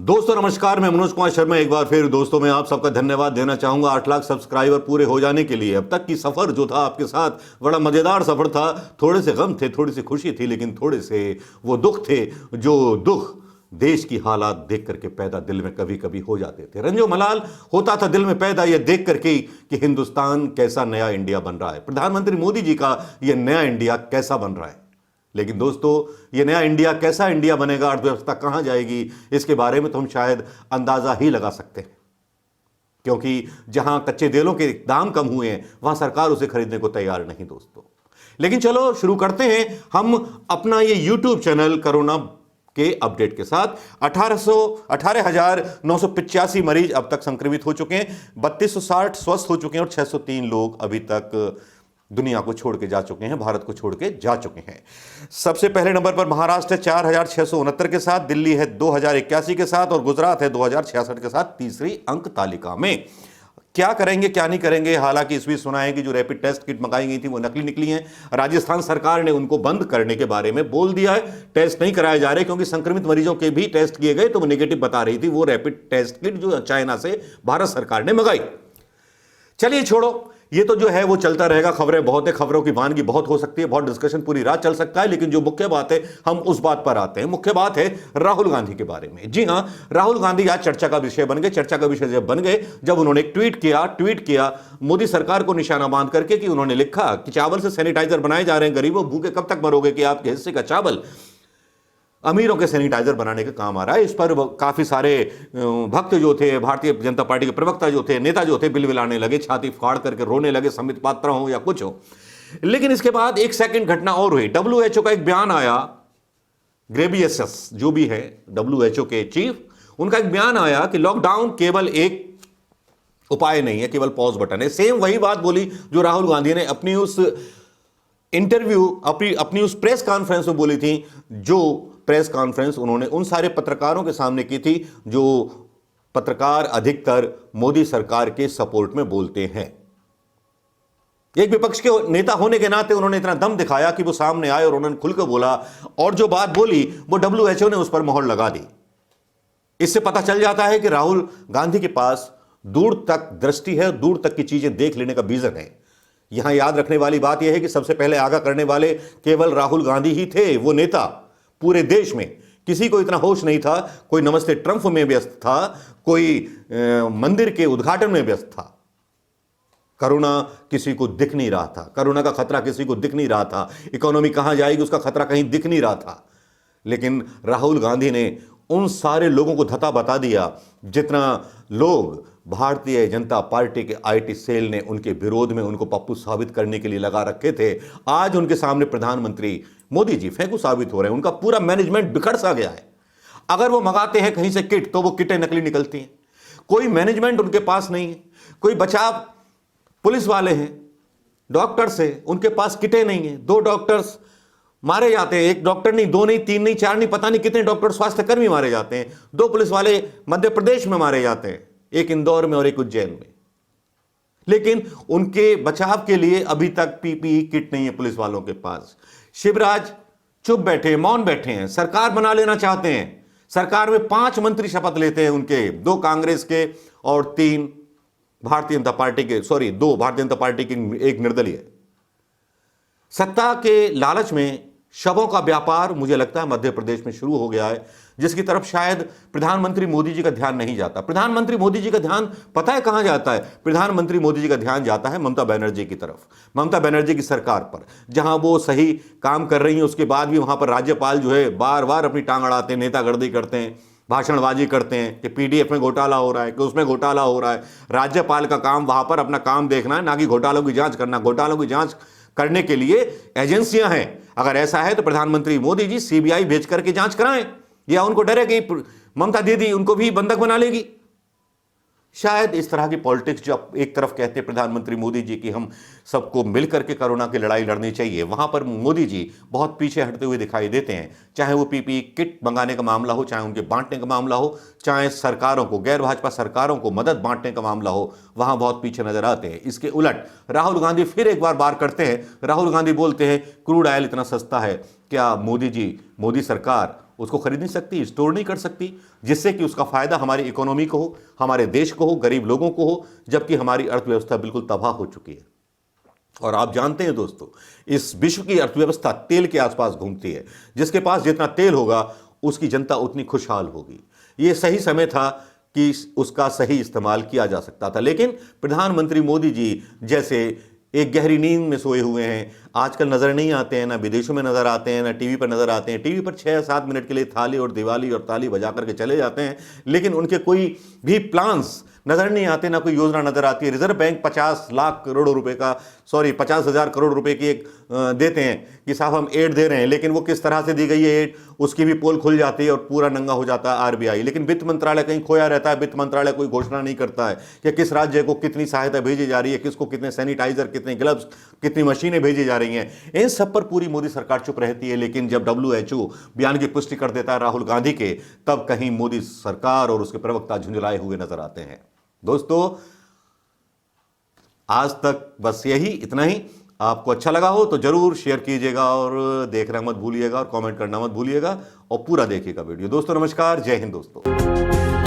दोस्तों नमस्कार, मैं मनोज कुमार शर्मा एक बार फिर दोस्तों मैं आप सबका धन्यवाद देना चाहूंगा 8 लाख सब्सक्राइबर पूरे हो जाने के लिए। अब तक की सफर जो था आपके साथ बड़ा मजेदार सफर था। थोड़े से गम थे, थोड़ी सी खुशी थी, लेकिन थोड़े से वो दुख थे, जो दुख देश की हालात देख करके पैदा दिल में कभी कभी हो जाते थे। रंजो मलाल होता था दिल में पैदा ये देख करके कि हिंदुस्तान कैसा नया इंडिया बन रहा है, प्रधानमंत्री मोदी जी का यह नया इंडिया कैसा बन रहा है। लेकिन दोस्तों ये नया इंडिया कैसा इंडिया बनेगा, अर्थव्यवस्था कहां जाएगी, इसके बारे में तो हम शायद अंदाजा ही लगा सकते हैं, क्योंकि जहां कच्चे तेलों के दाम कम हुए हैं वहां सरकार उसे खरीदने को तैयार नहीं दोस्तों। लेकिन चलो शुरू करते हैं हम अपना ये यूट्यूब चैनल कोरोना के अपडेट के साथ। 18,985 मरीज अब तक संक्रमित हो चुके हैं, 3260 स्वस्थ हो चुके हैं और 603 लोग अभी तक दुनिया को छोड़ के जा चुके हैं, भारत को छोड़ के जा चुके हैं। सबसे पहले नंबर पर महाराष्ट्र है 4,669 के साथ, दिल्ली है 2,081 के साथ और गुजरात है 2,066 के साथ तीसरी अंक तालिका में। क्या करेंगे क्या नहीं करेंगे, हालांकि इस भी सुना है कि जो रैपिड टेस्ट किट मंगाई गई थी वो नकली निकली हैं। राजस्थान सरकार ने उनको बंद करने के बारे में बोल दिया है, टेस्ट नहीं कराए जा रहे क्योंकि संक्रमित मरीजों के भी टेस्ट किए गए तो वो नेगेटिव बता रही थी वो रैपिड टेस्ट किट जो चाइना से भारत सरकार ने मंगाई। चलिए छोड़ो, ये तो जो है वो चलता रहेगा, खबरें बहुत है, खबरों की वानगी बहुत हो सकती है, बहुत डिस्कशन पूरी रात चल सकता है, लेकिन जो मुख्य बात है हम उस बात पर आते हैं। मुख्य बात है राहुल गांधी के बारे में। जी हां, राहुल गांधी आज चर्चा का विषय बन गए। चर्चा का विषय जब बन गए जब उन्होंने एक ट्वीट किया मोदी सरकार को निशाना बांध करके कि उन्होंने लिखा कि चावल से सैनिटाइजर बनाए जा रहे हैं, गरीबों भूखे कब तक मरोगे कि आपके हिस्से का चावल अमीरों के सैनिटाइजर बनाने के काम आ रहा है। इस पर काफी सारे भक्त जो थे, भारतीय जनता पार्टी के प्रवक्ता जो थे, नेता जो थे, बिलबिलाने लगे, छाती फाड़ करके रोने लगे, संबित पात्रा हो या कुछ हो। लेकिन इसके बाद एक सेकंड घटना और हुई। WHO का एक बयान आया, ग्रेबियसस जो भी है WHO के चीफ, उनका एक बयान आया कि लॉकडाउन केवल एक उपाय नहीं है, केवल पॉज बटन है। सेम वही बात बोली जो राहुल गांधी ने अपनी उस इंटरव्यू अपनी उस प्रेस कॉन्फ्रेंस में बोली थी, जो प्रेस कॉन्फ्रेंस उन्होंने उन सारे पत्रकारों के सामने की थी जो पत्रकार अधिकतर मोदी सरकार के सपोर्ट में बोलते हैं। एक विपक्ष के नेता होने के नाते उन्होंने इतना दम दिखाया कि वो सामने आए और उन्होंने खुलकर बोला, और जो बात बोली वो WHO ने उस पर मोहर लगा दी। इससे पता चल जाता है कि राहुल गांधी के पास दूर तक दृष्टि है, दूर तक की चीजें देख लेने का विजन है। यहां याद रखने वाली बात यह है कि सबसे पहले आगाह करने वाले केवल राहुल गांधी ही थे। वो नेता पूरे देश में किसी को इतना होश नहीं था। कोई नमस्ते ट्रंप में व्यस्त था, कोई मंदिर के उद्घाटन में व्यस्त था। कोरोना किसी को दिख नहीं रहा था, कोरोना का खतरा किसी को दिख नहीं रहा था, इकोनॉमी कहां जाएगी उसका खतरा कहीं दिख नहीं रहा था। लेकिन राहुल गांधी ने उन सारे लोगों को धता बता दिया जितना लोग भारतीय जनता पार्टी के IT सेल ने उनके विरोध में उनको पप्पू साबित करने के लिए लगा रखे थे। आज उनके सामने प्रधानमंत्री मोदी जी फेंकू साबित हो रहे हैं। उनका पूरा मैनेजमेंट बिखर सा गया है। अगर वो मंगाते हैं कहीं से किट तो वो किटें नकली निकलती हैं। कोई मैनेजमेंट उनके पास नहीं है। कोई बचाव पुलिस वाले हैं, डॉक्टर्स हैं, उनके पास किटें नहीं है। 2 डॉक्टर्स मारे जाते हैं, 1 डॉक्टर नहीं, 2 नहीं, 3 नहीं, 4 नहीं, पता नहीं कितने डॉक्टर स्वास्थ्यकर्मी मारे जाते हैं। 2 पुलिस वाले मध्य प्रदेश में मारे जाते हैं, एक इंदौर में और एक उज्जैन में। लेकिन उनके बचाव के लिए अभी तक PPE किट नहीं है पुलिस वालों के पास। शिवराज चुप बैठे, मौन बैठे हैं। सरकार बना लेना चाहते हैं। सरकार में 5 मंत्री शपथ लेते हैं उनके, 2 कांग्रेस के और 3 भारतीय जनता पार्टी के, 2 भारतीय जनता पार्टी के, 1 निर्दलीय। सत्ता के लालच में शवों का व्यापार मुझे लगता है मध्य प्रदेश में शुरू हो गया है, जिसकी तरफ शायद प्रधानमंत्री मोदी जी का ध्यान नहीं जाता। प्रधानमंत्री मोदी जी का ध्यान पता है कहां जाता है? प्रधानमंत्री मोदी जी का ध्यान जाता है ममता बनर्जी की तरफ, ममता बनर्जी की सरकार पर। जहां वो सही काम कर रही है उसके बाद भी वहां पर राज्यपाल जो है बार बार अपनी टांग अड़ाते हैं, नेतागर्दी करते हैं, भाषणबाजी करते हैं कि PDF में घोटाला हो रहा है, कि उसमें घोटाला हो रहा है। राज्यपाल का काम वहां पर अपना काम देखना है, ना कि घोटालों की जांच करना। घोटालों की जांच करने के लिए एजेंसियां हैं। अगर ऐसा है तो प्रधानमंत्री मोदी जी CBI भेज करके जांच कराएं, या उनको डर है कि ममता दीदी उनको भी बंधक बना लेगी। शायद इस तरह की पॉलिटिक्स जो एक तरफ कहते हैं प्रधानमंत्री मोदी जी की हम सबको मिलकर के कोरोना की लड़ाई लड़नी चाहिए, वहां पर मोदी जी बहुत पीछे हटते हुए दिखाई देते हैं। चाहे वो PPE किट मंगाने का मामला हो, चाहे उनके बांटने का मामला हो, चाहे सरकारों को, गैर भाजपा सरकारों को मदद बांटने का मामला हो, वहां बहुत पीछे नजर आते हैं। इसके उलट राहुल गांधी फिर एक बार करते हैं। राहुल गांधी बोलते हैं क्रूड ऑयल इतना सस्ता है, क्या मोदी सरकार उसको खरीद नहीं सकती, स्टोर नहीं कर सकती, जिससे कि उसका फायदा हमारी इकोनॉमी को हो, हमारे देश को हो, गरीब लोगों को हो, जबकि हमारी अर्थव्यवस्था बिल्कुल तबाह हो चुकी है। और आप जानते हैं दोस्तों, इस विश्व की अर्थव्यवस्था तेल के आसपास घूमती है। जिसके पास जितना तेल होगा उसकी जनता उतनी खुशहाल होगी। ये सही समय था कि उसका सही इस्तेमाल किया जा सकता था, लेकिन प्रधानमंत्री मोदी जी जैसे एक गहरी नींद में सोए हुए हैं। आजकल नजर नहीं आते हैं, ना विदेशों में नजर आते हैं, ना टीवी पर नजर आते हैं। टीवी पर 6-7 मिनट के लिए थाली और दिवाली और ताली बजा करके चले जाते हैं, लेकिन उनके कोई भी प्लान्स नजर नहीं आते, ना कोई योजना नजर आती है। रिजर्व बैंक 50 लाख करोड़ रुपए का 50,000 करोड़ रुपए की एक देते हैं कि साहब हम एड दे रहे हैं, लेकिन वो किस तरह से दी गई है एड, उसकी भी पोल खुल जाती है और पूरा नंगा हो जाता है आरबीआई। लेकिन वित्त मंत्रालय कहीं खोया रहता है। वित्त मंत्रालय कोई घोषणा नहीं करता है कि किस राज्य को कितनी सहायता भेजी जा रही है, किसको कितने सैनिटाइजर, कितने ग्लव्स, कितनी मशीनें भेजी जा रही हैं। इन सब पर पूरी मोदी सरकार चुप रहती है। लेकिन जब WHO बयान की पुष्टि कर देता है राहुल गांधी के, तब कहीं मोदी सरकार और उसके प्रवक्ता झुंझलाए हुए नजर आते हैं। दोस्तों, आज तक बस यही, इतना ही। आपको अच्छा लगा हो तो जरूर शेयर कीजिएगा और देखना मत भूलिएगा और कमेंट करना मत भूलिएगा और पूरा देखिएगा वीडियो। दोस्तों नमस्कार, जय हिंद दोस्तों।